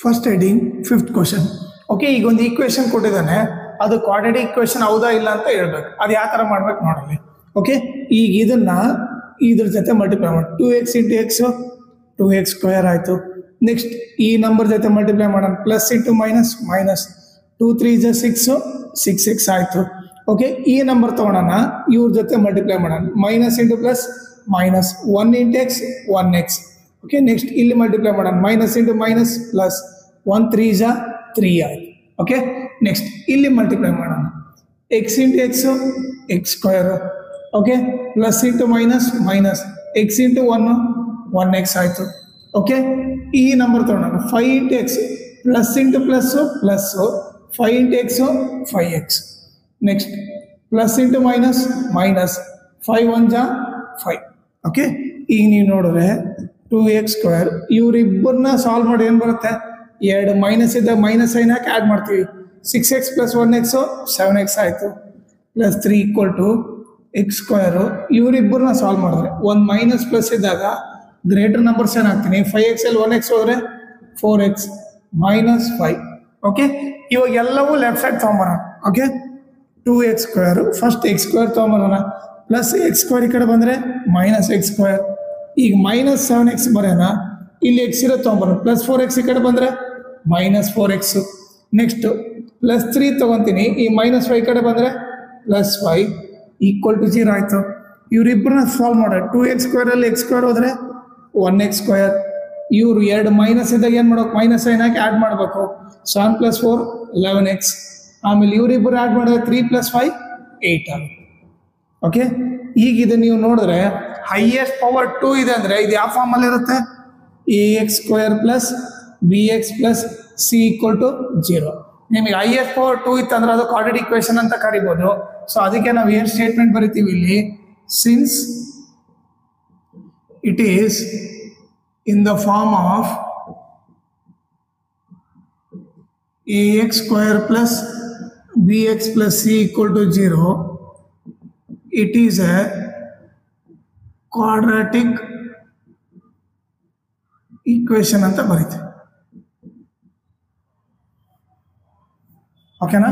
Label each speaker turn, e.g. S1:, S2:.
S1: First heading fifth question. Okay, ಈಗ ಒಂದು equation ಕೊಟ್ಟಿದ್ದಾನೆ, ಅದು ಕ್ವಾಡ್ರಾಟಿಕ್ ಈಕ್ವೇಶನ್ ಹೌದಾ ಇಲ್ಲ ಅಂತ ಹೇಳ್ಬೇಕು. ಅದು ಯಾವ ಥರ ಮಾಡ್ಬೇಕು ನೋಡಲಿ. ಓಕೆ, ಈಗ ಇದನ್ನ ಇದ್ರ ಜೊತೆ ಮಲ್ಟಿಪ್ಲೈ ಮಾಡಿ 2x into x 2x square ಆಯಿತು. ನೆಕ್ಸ್ಟ್ ಈ ನಂಬರ್ ಜೊತೆ ಮಲ್ಟಿಪ್ಲೈ ಮಾಡೋಣ, plus into minus minus 2 3 6 6x ಆಯಿತು. ಓಕೆ, ಈ ನಂಬರ್ ತೊಗೊಳೋಣ, ಇವ್ರ ಜೊತೆ ಮಲ್ಟಿಪ್ಲೈ ಮಾಡೋಣ, minus into plus minus 1 into x 1x. Okay, next ಇಲ್ಲಿ ಮಲ್ಟಿಪ್ಲೈ ಮಾಡೋಣ, ಮೈನಸ್ ಇಂಟು ಮೈನಸ್ ಪ್ಲಸ್ 1 3 3 ಆಯಿತು. ಓಕೆ, ನೆಕ್ಸ್ಟ್ ಇಲ್ಲಿ ಮಲ್ಟಿಪ್ಲೈ ಮಾಡೋಣ, x into x x square. Okay, plus into minus minus x into 1x ಆಯಿತು. Okay, ಈ number ತೊಗೊಳೋಣ, 5 into x plus into plus plus 5 into x 5x. Next plus into minus minus 5 1 5. Okay, ಈಗ ನೀವು ನೋಡಿದ್ರೆ 2x square, ಇವರಿಬ್ಬರನ್ನ solve ಮಾಡಿ ಏನು ಬರುತ್ತೆ, ಎರಡು ಮೈನಸ್ ಇದ್ದಾಗ ಮೈನಸ್ ಸೈನ್ ಹಾಕಿ ಆ್ಯಡ್ ಮಾಡ್ತೀವಿ, 6x ಪ್ಲಸ್ 1x 7x ಆಯಿತು. Plus 3 equal to x square, ಇವರಿಬ್ಬರನ್ನ ಸಾಲ್ವ್ ಮಾಡಿದ್ರೆ ಒಂದು ಮೈನಸ್ ಪ್ಲಸ್ ಇದ್ದಾಗ ಗ್ರೇಟರ್ ನಂಬರ್ಸ್ ಏನು ಹಾಕ್ತೀನಿ, 5x ಅಲ್ಲಿ 1x ಹೋದರೆ 4x ಮೈನಸ್ 5. ಓಕೆ, ಇವಾಗ ಎಲ್ಲವೂ ಲೆಫ್ಟ್ ಸೈಡ್ ತೊಗೊಂಬರೋಣ. Okay, 2x square, first x square ತೊಗೊಂಬರೋಣ, ಪ್ಲಸ್ ಎಕ್ಸ್ ಸ್ಕ್ವೇರ್ ಈ ಕಡೆ ಬಂದರೆ ಮೈನಸ್ ಎಕ್ಸ್ ಸ್ಕ್ವೇರ್. ಈಗ ಮೈನಸ್ 7x ಬರೋಣ, ಇಲ್ಲಿ ಎಕ್ಸ್ ಇರೋ ತೊಗೊಂಬರೋಣ, ಪ್ಲಸ್ 4x ಈ ಕಡೆ ಬಂದರೆ ಮೈನಸ್ 4x. ನೆಕ್ಸ್ಟು ಪ್ಲಸ್ 3 ತೊಗೊತೀನಿ, ಈ ಮೈನಸ್ 5 ಕಡೆ ಬಂದರೆ ಪ್ಲಸ್ 5 ಈಕ್ವಲ್ ಟು 0 ಆಯಿತು. ಇವರಿಬ್ಬರನ್ನ ಸಾಲ್ವ್ ಮಾಡೋಣ, 2x ಸ್ಕ್ವೇರಲ್ಲಿ ಎಕ್ಸ್ ಸ್ಕ್ವೇರ್ ಹೋದರೆ 1x ಸ್ಕ್ವೇರ್. ಇವರು ಎರಡು ಮೈನಸ್ ಇದ್ದಾಗ ಏನು ಮಾಡ್ಬೇಕು, ಮೈನಸ್ ಸೈನ್ ಹಾಕಿ ಆ್ಯಡ್ ಮಾಡಬೇಕು, 7 ಪ್ಲಸ್ 4 11x. ಆಮೇಲೆ ಇವರಿಬ್ಬರು ಆ್ಯಡ್ ಮಾಡಿದ್ರೆ 3 ಪ್ಲಸ್ 5 8 ಆಗುತ್ತೆ. ಓಕೆ, ಈಗ ಇದು ನೀವು ನೋಡಿದ್ರೆ ಹೈಯೆಸ್ಟ್ ಪವರ್ 2 ಇದೆ ಅಂದರೆ ಇದು ಯಾವ ಫಾರ್ಮಲ್ಲಿ ಇರುತ್ತೆ, ax square plus bx plus c equal to 0. ನಿಮಗೆ ಹೈಯೆಸ್ಟ್ ಪವರ್ 2 ಇತ್ತಂದ್ರೆ ಅದು ಕ್ವಾಡ್ರಾಟಿಕ್ ಈಕ್ವೇಷನ್ ಅಂತ ಕರಿಬೋದು. ಸೊ ಅದಕ್ಕೆ ನಾವು ಏನು ಸ್ಟೇಟ್ಮೆಂಟ್ ಬರಿತೀವಿ ಇಲ್ಲಿ, since it is in the form of ax square plus bx plus c equal to 0, it is a quadratic equation ಅಂತ ಬರೀತೀವಿ. ಓಕೆನಾ?